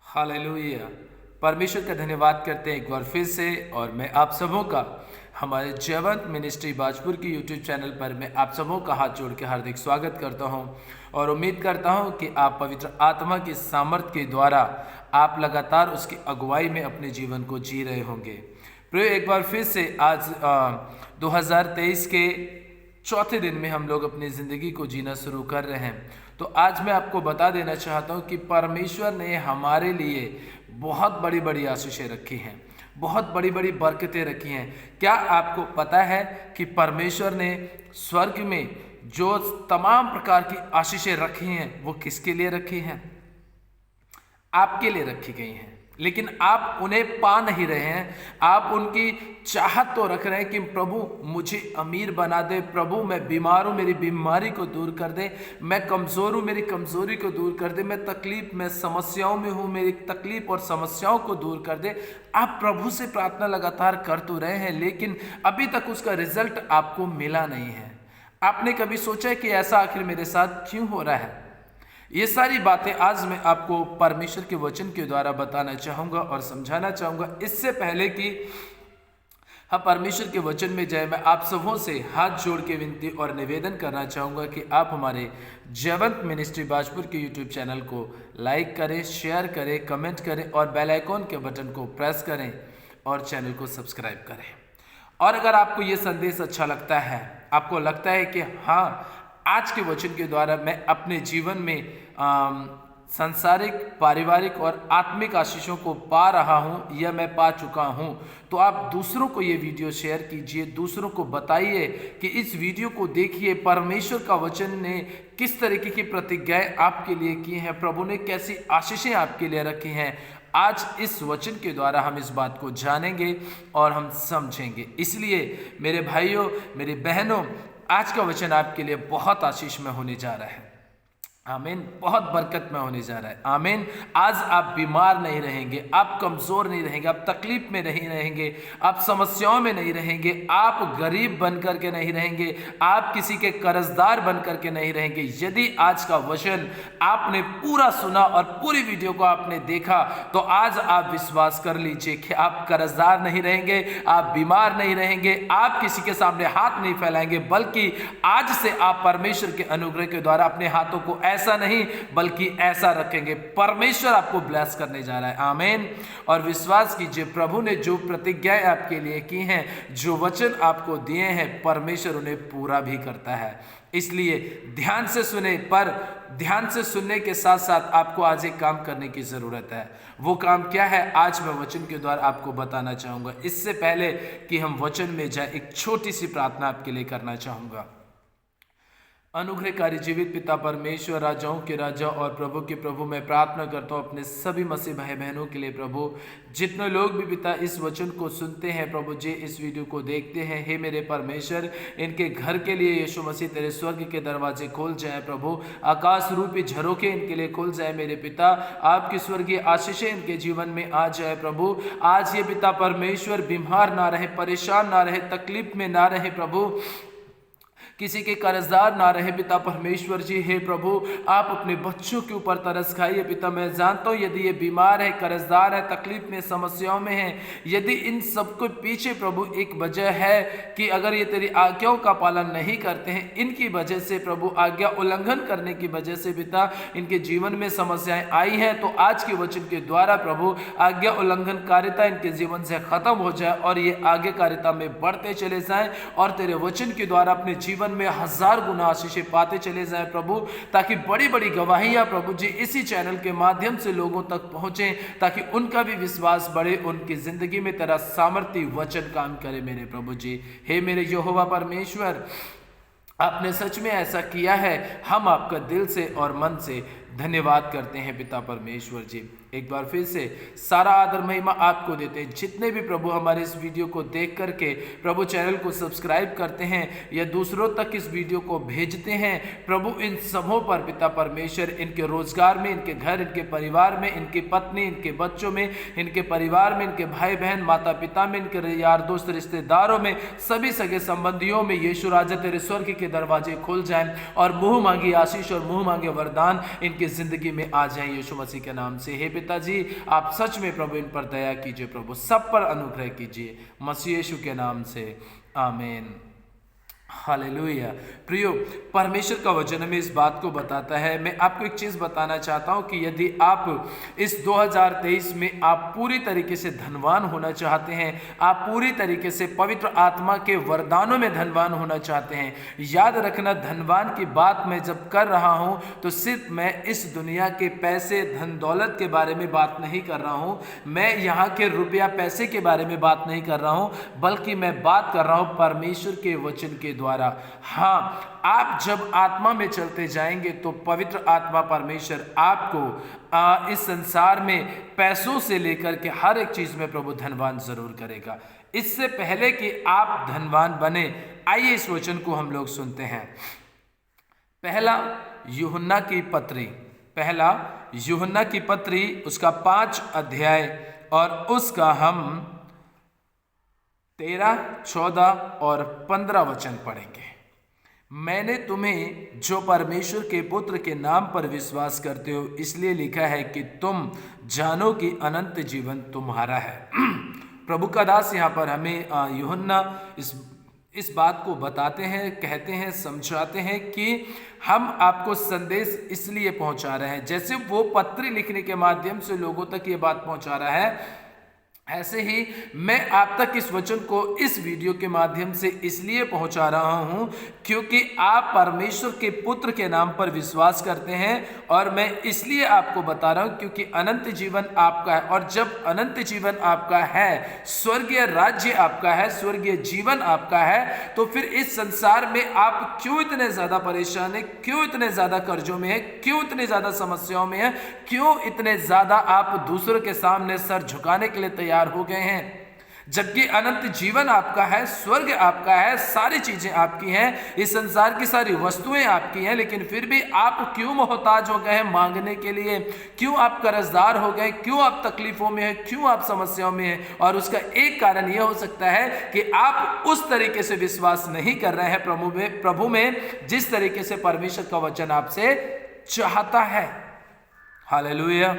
Hallelujah. परमेश्वर का धन्यवाद करते हैं एक बार फिर से। और मैं आप सबों का हमारे जयवंत मिनिस्ट्री बाजपुर की यूट्यूब चैनल पर मैं आप सबों का हाथ जोड़ के हार्दिक स्वागत करता हूं और उम्मीद करता हूं कि आप पवित्र आत्मा की सामर्थ के द्वारा आप लगातार उसकी अगुवाई में अपने जीवन को जी रहे होंगे। प्रिय, एक बार फिर से आज 2023 के चौथे दिन में हम लोग अपनी ज़िंदगी को जीना शुरू कर रहे हैं। तो आज मैं आपको बता देना चाहता हूं कि परमेश्वर ने हमारे लिए बहुत बड़ी बड़ी आशीषें रखी हैं, बहुत बड़ी बड़ी बरकतें रखी हैं। क्या आपको पता है कि परमेश्वर ने स्वर्ग में जो तमाम प्रकार की आशीषें रखी हैं वो किसके लिए रखी हैं? आपके लिए रखी गई हैं, लेकिन आप उन्हें पा नहीं रहे हैं। आप उनकी चाहत तो रख रहे हैं कि प्रभु मुझे अमीर बना दे, प्रभु मैं बीमार हूँ मेरी बीमारी को दूर कर दे, मैं कमज़ोर हूँ मेरी कमज़ोरी को दूर कर दे, मैं तकलीफ में समस्याओं में हूँ मेरी तकलीफ और समस्याओं को दूर कर दे। आप प्रभु से प्रार्थना लगातार कर तो रहे हैं, लेकिन अभी तक उसका रिजल्ट आपको मिला नहीं है। आपने कभी सोचा कि ऐसा आखिर मेरे साथ क्यों हो रहा है? ये सारी बातें आज मैं आपको परमेश्वर के वचन के द्वारा बताना चाहूँगा और समझाना चाहूँगा। इससे पहले कि हम परमेश्वर के वचन में जाए, मैं आप सबों से हाथ जोड़ के विनती और निवेदन करना चाहूँगा कि आप हमारे जयवंत मिनिस्ट्री बाजपुर के यूट्यूब चैनल को लाइक करें, शेयर करें, कमेंट करें और बेल आइकॉन के बटन को प्रेस करें और चैनल को सब्सक्राइब करें। और अगर आपको ये संदेश अच्छा लगता है, आपको लगता है कि हाँ, आज के वचन के द्वारा मैं अपने जीवन में सांसारिक, पारिवारिक और आत्मिक आशीषों को पा रहा हूं या मैं पा चुका हूं, तो आप दूसरों को ये वीडियो शेयर कीजिए, दूसरों को बताइए कि इस वीडियो को देखिए, परमेश्वर का वचन ने किस तरीके की प्रतिज्ञाएं आपके लिए की हैं, प्रभु ने कैसी आशीषें आपके लिए रखी हैं। आज इस वचन के द्वारा हम इस बात को जानेंगे और हम समझेंगे। इसलिए मेरे भाइयों, मेरी बहनों, आज का वचन आपके लिए बहुत आशीष में होने जा रहा है। आमीन। बहुत बरकत में होने जा रहा है। आमीन। आज आप बीमार नहीं रहेंगे, आप कमज़ोर नहीं रहेंगे, आप तकलीफ में नहीं रहेंगे, आप समस्याओं में नहीं रहेंगे, आप गरीब बन करके नहीं रहेंगे, आप किसी के कर्जदार बन करके नहीं रहेंगे। यदि आज का वचन आपने पूरा सुना और पूरी वीडियो को आपने देखा, तो आज आप विश्वास कर लीजिए कि आप कर्जदार नहीं रहेंगे, आप बीमार नहीं रहेंगे, आप किसी के सामने हाथ नहीं फैलाएंगे, बल्कि आज से आप परमेश्वर के अनुग्रह के द्वारा अपने हाथों को ऐसा नहीं बल्कि ऐसा रखेंगे। परमेश्वर आपको ब्लेस करने जा रहा है। आमीन। और विश्वास कीजिए, प्रभु ने जो प्रतिज्ञाएं आपके लिए की हैं, जो वचन आपको दिए हैं, परमेश्वर उन्हें पूरा भी करता है। इसलिए ध्यान से सुने, पर ध्यान से सुनने के साथ साथ आपको आज एक काम करने की जरूरत है। वो काम क्या है, आज मैं वचन के द्वारा आपको बताना चाहूंगा। इससे पहले कि हम वचन में जाए, एक छोटी सी प्रार्थना आपके लिए करना चाहूंगा। अनुग्रहकारी जीवित पिता परमेश्वर, राजाओं के राजा और प्रभु के प्रभु, मैं प्रार्थना करता हूँ अपने सभी मसीह भाई बहनों के लिए। प्रभु, जितने लोग भी पिता इस वचन को सुनते हैं, प्रभु जी इस वीडियो को देखते हैं, हे मेरे परमेश्वर, इनके घर के लिए यीशु मसीह तेरे स्वर्ग के दरवाजे खोल जाए। प्रभु, आकाश रूपी झरोखे इनके लिए खोल जाए। मेरे पिता, आपकी स्वर्गीय आशीषें इनके जीवन में आ जाए। प्रभु, आज ये पिता परमेश्वर बीमार ना रहे, परेशान ना रहे, तकलीफ में ना रहे, प्रभु किसी के कर्जदार ना रहे। पिता परमेश्वर जी, हे प्रभु, आप अपने बच्चों के ऊपर तरस खाइए। पिता, मैं जानता हूँ यदि ये बीमार है, कर्जदार है, तकलीफ में, समस्याओं में है, यदि इन सबको पीछे प्रभु एक वजह है कि अगर ये तेरी आज्ञाओं का पालन नहीं करते हैं, इनकी वजह से प्रभु, आज्ञा उल्लंघन करने की वजह से पिता इनके जीवन में समस्याएं आई हैं, तो आज के वचन के द्वारा प्रभु आज्ञा उल्लंघनकारिता इनके जीवन से खत्म हो जाए और ये आज्ञाकारिता में बढ़ते चले जाएं और तेरे वचन के द्वारा अपने जीवन में 1000 गुना आशीषें पाते चले जाएं प्रभु, ताकि बड़ी बड़ी गवाहियां प्रभु जी इसी चैनल के माध्यम से लोगों तक पहुंचे, ताकि उनका भी विश्वास बढ़े, उनकी जिंदगी में तेरा सामर्थ्य वचन काम करे। मेरे प्रभु जी, हे मेरे यहोवा परमेश्वर, आपने सच में ऐसा किया है। हम आपका दिल से और मन से धन्यवाद करते हैं पिता परमेश्वर जी। एक बार फिर से सारा आदर महिमा आपको देते हैं। जितने भी प्रभु हमारे इस वीडियो को देख करके प्रभु चैनल को सब्सक्राइब करते हैं या दूसरों तक इस वीडियो को भेजते हैं, प्रभु इन सबों पर पिता परमेश्वर, इनके रोजगार में, इनके घर, इनके परिवार में, इनकी पत्नी, इनके बच्चों में, इनके परिवार में, इनके भाई बहन, माता पिता में, इनके यार दोस्त, रिश्तेदारों में, सभी सगे संबंधियों में यीशु राजा तेरे स्वर्ग के दरवाजे खोल जाएं और मुंह मांगी आशीष और मुंह मांगे वरदान इनके ज़िंदगी में आ जाएं यीशु मसीह के नाम से। हे पिताजी, आप सच में प्रभु इन पर दया कीजिए, प्रभु सब पर अनुग्रह कीजिए, मसीह यीशु के नाम से, आमीन। हालेलुया। प्रियो, परमेश्वर का वचन हमें इस बात को बताता है। मैं आपको एक चीज़ बताना चाहता हूं कि यदि आप इस 2023 में आप पूरी तरीके से धनवान होना चाहते हैं, आप पूरी तरीके से पवित्र आत्मा के वरदानों में धनवान होना चाहते हैं, याद रखना धनवान की बात मैं जब कर रहा हूं तो सिर्फ मैं इस दुनिया के पैसे धन दौलत के बारे में बात नहीं कर रहा हूं, मैं यहाँ के रुपया पैसे के बारे में बात नहीं कर रहा हूं, बल्कि मैं बात कर रहा हूं परमेश्वर के वचन के द्वारा। हाँ, आप जब आत्मा में चलते जाएंगे तो पवित्र आत्मा परमेश्वर आपको इस संसार में पैसों से लेकर के हर एक चीज में प्रभु धनवान जरूर करेगा। इससे पहले कि आप धनवान बने, आइए इस वचन को हम लोग सुनते हैं। पहला यूहन्ना की पत्री उसका 5 अध्याय और उसका हम 13, 14 और 15 वचन पढ़ेंगे। मैंने तुम्हें जो परमेश्वर के पुत्र के नाम पर विश्वास करते हो इसलिए लिखा है कि तुम जानो कि अनंत जीवन तुम्हारा है। प्रभु का दास यहाँ पर हमें यूहन्ना इस बात को बताते हैं, कहते हैं, समझाते हैं कि हम आपको संदेश इसलिए पहुंचा रहे हैं, जैसे वो पत्री लिखने के माध्यम से लोगों तक ये बात पहुंचा रहा है, ऐसे ही मैं आप तक इस वचन को इस वीडियो के माध्यम से इसलिए पहुंचा रहा हूं क्योंकि आप परमेश्वर के पुत्र के नाम पर विश्वास करते हैं, और मैं इसलिए आपको बता रहा हूं क्योंकि अनंत जीवन आपका है। और जब अनंत जीवन आपका है, स्वर्गीय राज्य आपका है, स्वर्गीय जीवन आपका है, तो फिर इस संसार में आप क्यों इतने ज्यादा परेशान है, क्यों इतने ज्यादा कर्जों में है, क्यों इतने ज्यादा समस्याओं में है, क्यों इतने ज्यादा आप दूसरों के सामने सर झुकाने के लिए तैयार हो गए हैं, जबकि अनंत जीवन आपका है, स्वर्ग आपका है, सारी चीजें आपकी हैं, इस संसार की सारी वस्तुएं आपकी हैं, लेकिन फिर भी आप क्यों मोहताज हो गए हैं मांगने के लिए, क्यों आप कर्जदार हो गए, क्यों आप तकलीफों में हैं, क्यों आप समस्याओं में हैं? और उसका एक कारण यह हो सकता है कि आप उस तरीके से विश्वास नहीं कर रहे हैं प्रभु में जिस तरीके से परमेश्वर का वचन आपसे चाहता है। हालेलुया।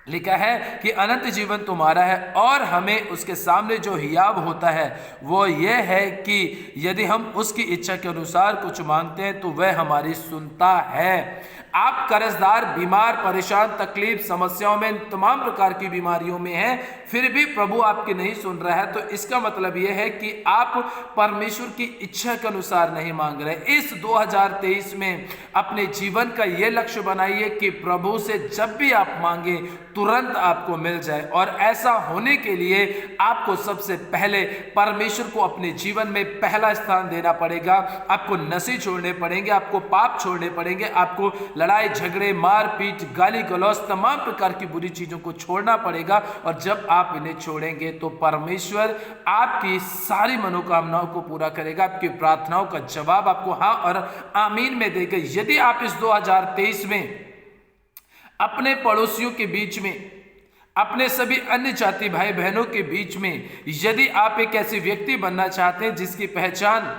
लिखा है कि अनंत जीवन तुम्हारा है, और हमें उसके सामने जो हियाब होता है वो ये है कि यदि हम उसकी इच्छा के अनुसार कुछ मांगते हैं तो वह हमारी सुनता है। आप कर्जदार, बीमार, परेशान, तकलीफ, समस्याओं में, तमाम प्रकार की बीमारियों में हैं, फिर भी प्रभु आपकी नहीं सुन रहा है, तो इसका मतलब यह है कि आप परमेश्वर की इच्छा के अनुसार नहीं मांग रहे। इस 2023 में अपने जीवन का यह लक्ष्य बनाइए कि प्रभु से जब भी आप मांगे तुरंत आपको मिल जाए, और ऐसा होने के लिए आपको सबसे पहले परमेश्वर को अपने जीवन में पहला स्थान देना पड़ेगा। आपको नशे छोड़ने पड़ेंगे, आपको पाप छोड़ने पड़ेंगे, आपको लड़ाई झगड़े, मारपीट, गाली गलौज, तमाम प्रकार की बुरी चीजों को छोड़ना पड़ेगा। और जब आप इन्हें छोड़ेंगे तो परमेश्वर आपकी सारी मनोकामनाओं को पूरा करेगा, आपकी प्रार्थनाओं का जवाब आपको हाँ और आमीन में देगा। यदि आप इस 2023 में अपने पड़ोसियों के बीच में, अपने सभी अन्य जाति भाई बहनों के बीच में, यदि आप एक ऐसे व्यक्ति बनना चाहते हैं जिसकी पहचान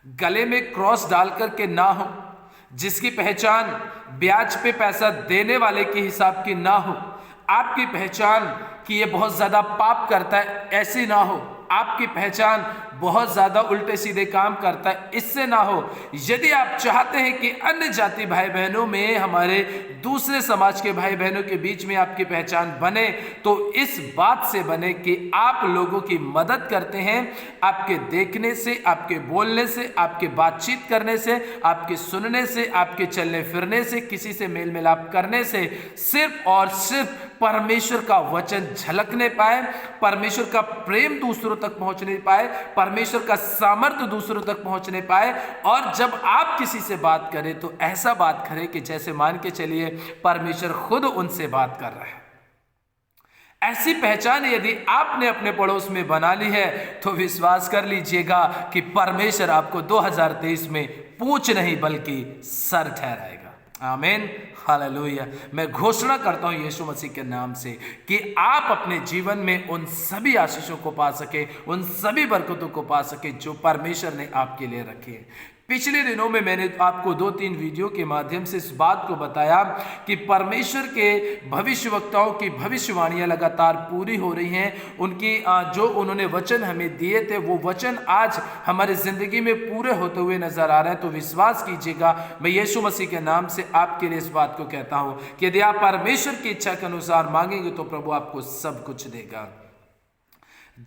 गले में क्रॉस डालकर के ना हो, जिसकी पहचान ब्याज पे पैसा देने वाले के हिसाब की ना हो, आपकी पहचान कि ये बहुत ज्यादा पाप करता है ऐसी ना हो, आपकी पहचान बहुत ज्यादा उल्टे सीधे काम करता है इससे ना हो। यदि आप चाहते हैं कि अन्य जाति भाई बहनों में, हमारे दूसरे समाज के भाई बहनों के बीच में आपकी पहचान बने, तो इस बात से बने कि आप लोगों की मदद करते हैं, आपके देखने से, आपके बोलने से, आपके बातचीत करने से, आपके सुनने से, आपके चलने फिरने से, किसी से मेल मिलाप करने से सिर्फ और सिर्फ परमेश्वर का वचन झलकने पाए, परमेश्वर का प्रेम दूसरों तक पहुंचने पाए, परमेश्वर का सामर्थ्य दूसरों तक पहुंचने पाए। और जब आप किसी से बात करें तो ऐसा बात करें कि जैसे मान के चलिए परमेश्वर खुद उनसे बात कर रहा है। ऐसी पहचान यदि आपने अपने पड़ोस में बना ली है तो विश्वास कर लीजिएगा कि परमेश्वर आपको 2023 में पूछ नहीं बल्कि सर ठहराएगा। आमीन, हालेलुया। मैं घोषणा करता हूं यीशु मसीह के नाम से कि आप अपने जीवन में उन सभी आशीषों को पा सके, उन सभी बरकतों को पा सके जो परमेश्वर ने आपके लिए रखी है। पिछले दिनों में मैंने आपको 2-3 वीडियो के माध्यम से इस बात को बताया कि परमेश्वर के भविष्यवक्ताओं की भविष्यवाणियां लगातार पूरी हो रही हैं। उनकी जो उन्होंने वचन हमें दिए थे वो वचन आज हमारी जिंदगी में पूरे होते हुए नजर आ रहे हैं। तो विश्वास कीजिएगा, मैं यीशु मसीह के नाम से आपके लिए इस बात को कहता हूं कि यदि आप परमेश्वर की इच्छा के अनुसार मांगेंगे तो प्रभु आपको सब कुछ देगा।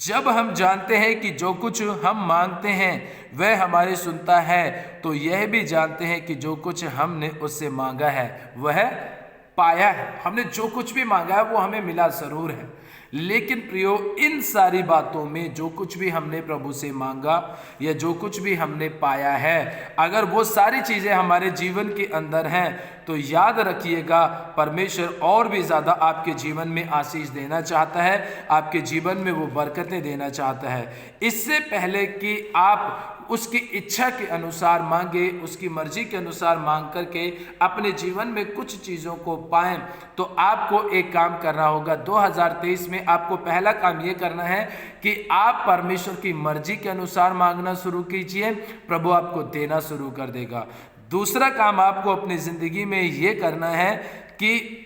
जब हम जानते हैं कि जो कुछ हम मांगते हैं वह हमारी सुनता है, तो यह भी जानते हैं कि जो कुछ हमने उससे मांगा है वह पाया है। हमने जो कुछ भी मांगा है वो हमें मिला जरूर है, लेकिन प्रियो, इन सारी बातों में जो कुछ भी हमने प्रभु से मांगा या जो कुछ भी हमने पाया है, अगर वो सारी चीजें हमारे जीवन के अंदर हैं तो याद रखिएगा, परमेश्वर और भी ज्यादा आपके जीवन में आशीष देना चाहता है, आपके जीवन में वो बरकतें देना चाहता है। इससे पहले कि आप उसकी इच्छा के अनुसार मांगे, उसकी मर्जी के अनुसार मांग करके अपने जीवन में कुछ चीज़ों को पाएं, तो आपको एक काम करना होगा। 2023 में आपको पहला काम ये करना है कि आप परमेश्वर की मर्जी के अनुसार मांगना शुरू कीजिए, प्रभु आपको देना शुरू कर देगा। दूसरा काम आपको अपनी जिंदगी में ये करना है कि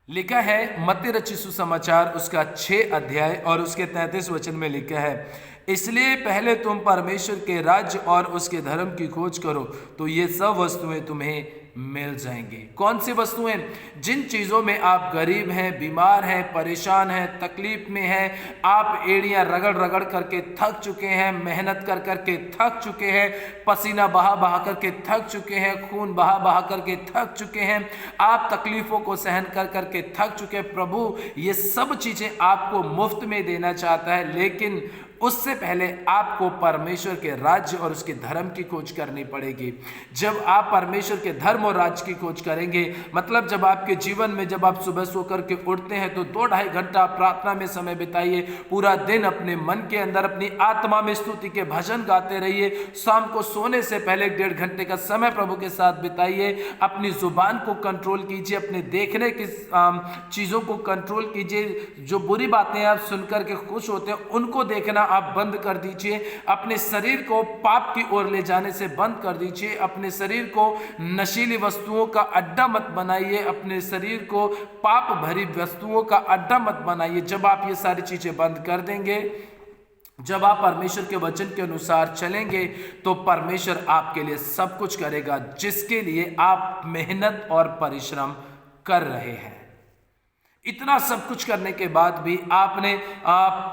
लिखा है मत्ती रचित सुसमाचार उसका 6 अध्याय और उसके 33 वचन में लिखा है, इसलिए पहले तुम परमेश्वर के राज्य और उसके धर्म की खोज करो तो ये सब वस्तुएं तुम्हें मिल जाएंगी। कौन सी वस्तुएं? जिन चीज़ों में आप गरीब हैं, बीमार हैं, परेशान हैं, तकलीफ में हैं, आप एड़ियां रगड़ रगड़ करके थक चुके हैं, मेहनत कर करके थक चुके हैं, पसीना बहा बहा करके थक चुके हैं, खून बहा बहा करके थक चुके हैं, आप तकलीफों को सहन कर करके थक चुके हैं। प्रभु ये सब चीज़ें आपको मुफ्त में देना चाहता है, लेकिन उससे पहले आपको परमेश्वर के राज्य और उसके धर्म की खोज करनी पड़ेगी। जब आप परमेश्वर के धर्म और राज्य की खोज करेंगे, मतलब जब आपके जीवन में जब आप सुबह सो करके उठते हैं तो 2-2.5 घंटा प्रार्थना में समय बिताइए, पूरा दिन अपने मन के अंदर अपनी आत्मा में स्तुति के भजन गाते रहिए, शाम को सोने से पहले 1.5 घंटे का समय प्रभु के साथ बिताइए, अपनी जुबान को कंट्रोल कीजिए, अपने देखने की चीज़ों को कंट्रोल कीजिए, जो बुरी बातें आप सुनकर के खुश होते हैं उनको देखना आप बंद कर दीजिए, अपने शरीर को पाप की ओर ले जाने से बंद कर दीजिए, अपने शरीर को नशीली वस्तुओं का अड्डा मत बनाइए, अपने शरीर को पाप भरी वस्तुओं का अड्डा मत बनाइए। जब आप ये सारी चीजें बंद कर देंगे, जब आप परमेश्वर के वचन के अनुसार चलेंगे, तो परमेश्वर आपके लिए सब कुछ करेगा जिसके लिए आप मेहनत और परिश्रम कर रहे हैं। इतना सब कुछ करने के बाद भी आपने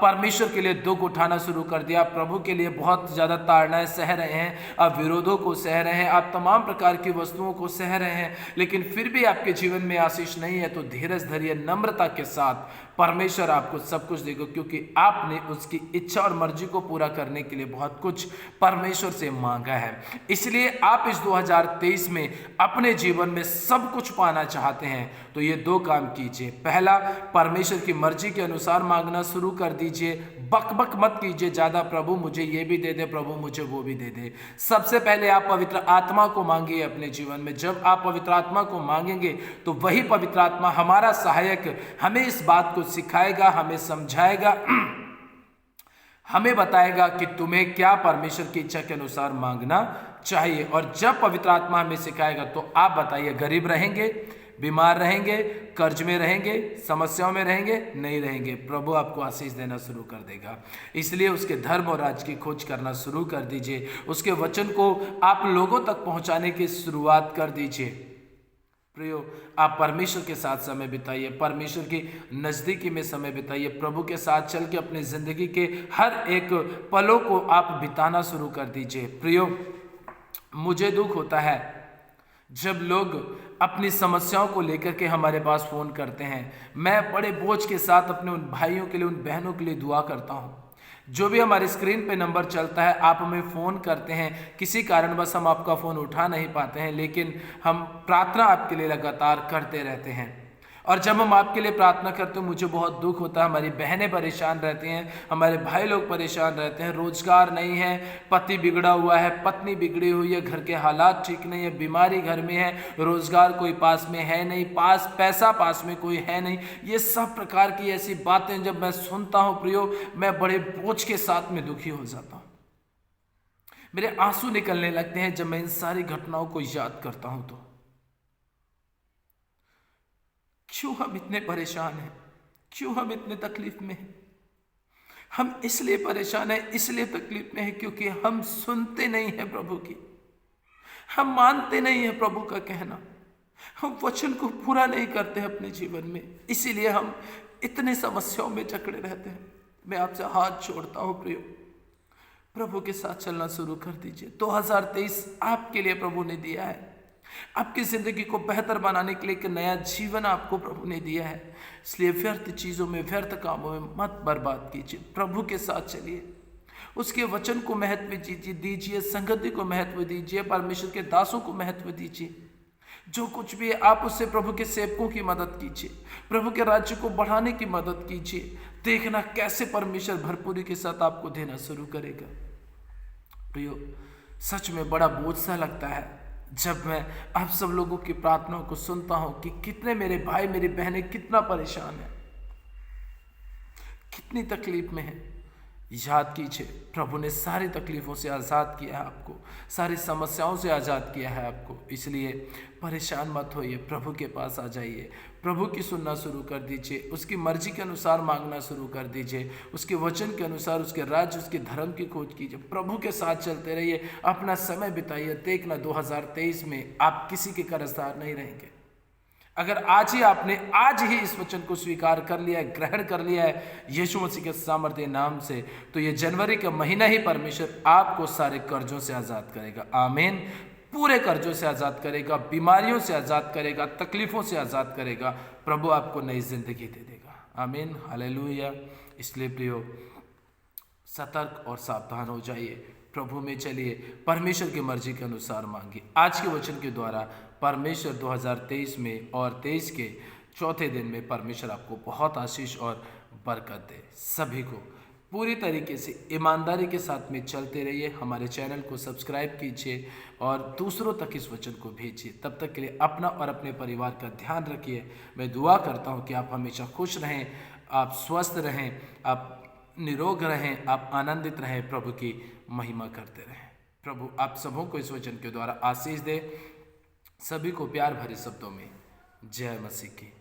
परमेश्वर के लिए दुख उठाना शुरू कर दिया, प्रभु के लिए बहुत ज़्यादा ताड़नाएं सह रहे हैं, आप विरोधों को सह रहे हैं, आप तमाम प्रकार की वस्तुओं को सह रहे हैं, लेकिन फिर भी आपके जीवन में आशीष नहीं है, तो धीरज धरिए, नम्रता के साथ परमेश्वर आपको सब कुछ देगा, क्योंकि आपने उसकी इच्छा और मर्जी को पूरा करने के लिए बहुत कुछ परमेश्वर से मांगा है। इसलिए आप इस 2023 में अपने जीवन में सब कुछ पाना चाहते हैं तो ये 2 काम कीजिए। पहला, परमेश्वर की मर्जी के अनुसार मांगना शुरू कर दीजिए, बक मत कीजिए ज़्यादा, प्रभु मुझे ये भी दे दे, प्रभु मुझे वो भी दे दे। सबसे पहले आप पवित्र आत्मा को मांगिए अपने जीवन में। जब आप पवित्र आत्मा को मांगेंगे तो वही पवित्र आत्मा हमारा सहायक हमें इस बात को सिखाएगा, हमें समझाएगा, हमें बताएगा कि तुम्हें क्या परमेश्वर की इच्छा के अनुसार मांगना चाहिए। और जब पवित्र आत्मा हमें सिखाएगा तो आप बताइए, गरीब रहेंगे, बीमार रहेंगे, कर्ज में रहेंगे, समस्याओं में रहेंगे? नहीं रहेंगे। प्रभु आपको आशीष देना शुरू कर देगा। इसलिए उसके धर्म और राज्य की खोज करना शुरू कर दीजिए, उसके वचन को आप लोगों तक पहुंचाने की शुरुआत कर दीजिए। प्रियो, आप परमेश्वर के साथ समय बिताइए, परमेश्वर की नज़दीकी में समय बिताइए, प्रभु के साथ चल के अपनी ज़िंदगी के हर एक पलों को आप बिताना शुरू कर दीजिए। प्रियो, मुझे दुख होता है जब लोग अपनी समस्याओं को लेकर के हमारे पास फ़ोन करते हैं। मैं बड़े बोझ के साथ अपने उन भाइयों के लिए, उन बहनों के लिए दुआ करता हूँ। जो भी हमारे स्क्रीन पे नंबर चलता है, आप हमें फ़ोन करते हैं, किसी कारणवश हम आपका फ़ोन उठा नहीं पाते हैं, लेकिन हम प्रार्थना आपके लिए लगातार करते रहते हैं। और जब हम आपके लिए प्रार्थना करते हैं मुझे बहुत दुख होता है। हमारी बहनें परेशान रहती हैं, हमारे भाई लोग परेशान रहते हैं, रोजगार नहीं है, पति बिगड़ा हुआ है, पत्नी बिगड़ी हुई है, घर के हालात ठीक नहीं है, बीमारी घर में है, रोजगार कोई पास में है नहीं, पैसा पास में कोई है नहीं। ये सब प्रकार की ऐसी बातें जब मैं सुनता हूँ प्रियो, मैं बड़े बोझ के साथ में दुखी हो जाता हूँ। मेरे आंसू निकलने लगते हैं जब मैं इन सारी घटनाओं को याद करता हूं। तो क्यों हम इतने परेशान हैं, क्यों हम इतने तकलीफ में हैं? हम इसलिए परेशान हैं, इसलिए तकलीफ में हैं क्योंकि हम सुनते नहीं हैं प्रभु की, हम मानते नहीं हैं प्रभु का कहना, हम वचन को पूरा नहीं करते हैं अपने जीवन में, इसीलिए हम इतने समस्याओं में जकड़े रहते हैं। मैं आपसे हाथ जोड़ता हूं प्रियो, प्रभु के साथ चलना शुरू कर दीजिए। 2023 आपके लिए प्रभु ने दिया है, आपकी जिंदगी को बेहतर बनाने के लिए एक नया जीवन आपको प्रभु ने दिया है। इसलिए व्यर्थ चीजों में, व्यर्थ कामों में मत बर्बाद कीजिए, प्रभु के साथ चलिए, उसके वचन को महत्व दीजिए, संगति को महत्व दीजिए, परमेश्वर के दासों को महत्व दीजिए। जो कुछ भी है आप उससे प्रभु के सेवकों की मदद कीजिए, प्रभु के राज्य को बढ़ाने की मदद कीजिए। देखना कैसे परमेश्वर भरपूरी के साथ आपको देना शुरू करेगा। प्रियो, सच में बड़ा बोझ सा लगता है जब मैं आप सब लोगों की प्रार्थनाओं को सुनता हूं कि कितने मेरे भाई मेरी बहनें कितना परेशान है, कितनी तकलीफ में है। याद कीजिए, प्रभु ने सारी तकलीफों से आज़ाद किया है आपको, सारी समस्याओं से आज़ाद किया है आपको। इसलिए परेशान मत होइए, प्रभु के पास आ जाइए, प्रभु की सुनना शुरू कर दीजिए, उसकी मर्जी के अनुसार मांगना शुरू कर दीजिए, उसके वचन के अनुसार, उसके राज्य, उसके धर्म की खोज कीजिए, प्रभु के साथ चलते रहिए, अपना समय बिताइए। देखना 2023 में आप किसी के कर्जदार नहीं रहेंगे। अगर आज ही इस वचन को स्वीकार कर लिया है, ग्रहण कर लिया है यीशु मसीह के सामर्थ्य नाम से, तो ये जनवरी का महीना ही परमेश्वर आपको सारे कर्जों से आज़ाद करेगा। आमीन। पूरे कर्जों से आज़ाद करेगा, बीमारियों से आज़ाद करेगा, तकलीफ़ों से आज़ाद करेगा। प्रभु आपको नई जिंदगी दे देगा। आमीन, हालेलुया। इसलिए प्रियो, सतर्क और सावधान हो जाइए, प्रभु में चलिए, परमेश्वर की मर्जी के अनुसार मांगिए। आज के वचन के द्वारा परमेश्वर 2023 में और 23 के चौथे दिन में परमेश्वर आपको बहुत आशीष और बरकत दे। सभी को पूरी तरीके से ईमानदारी के साथ में चलते रहिए। हमारे चैनल को सब्सक्राइब कीजिए और दूसरों तक इस वचन को भेजिए। तब तक के लिए अपना और अपने परिवार का ध्यान रखिए। मैं दुआ करता हूँ कि आप हमेशा खुश रहें, आप स्वस्थ रहें, आप निरोग रहें, आप आनंदित रहें, प्रभु की महिमा करते रहें। प्रभु आप सबों को इस वचन के द्वारा आशीष दे। सभी को प्यार भरे शब्दों में जय मसीह की।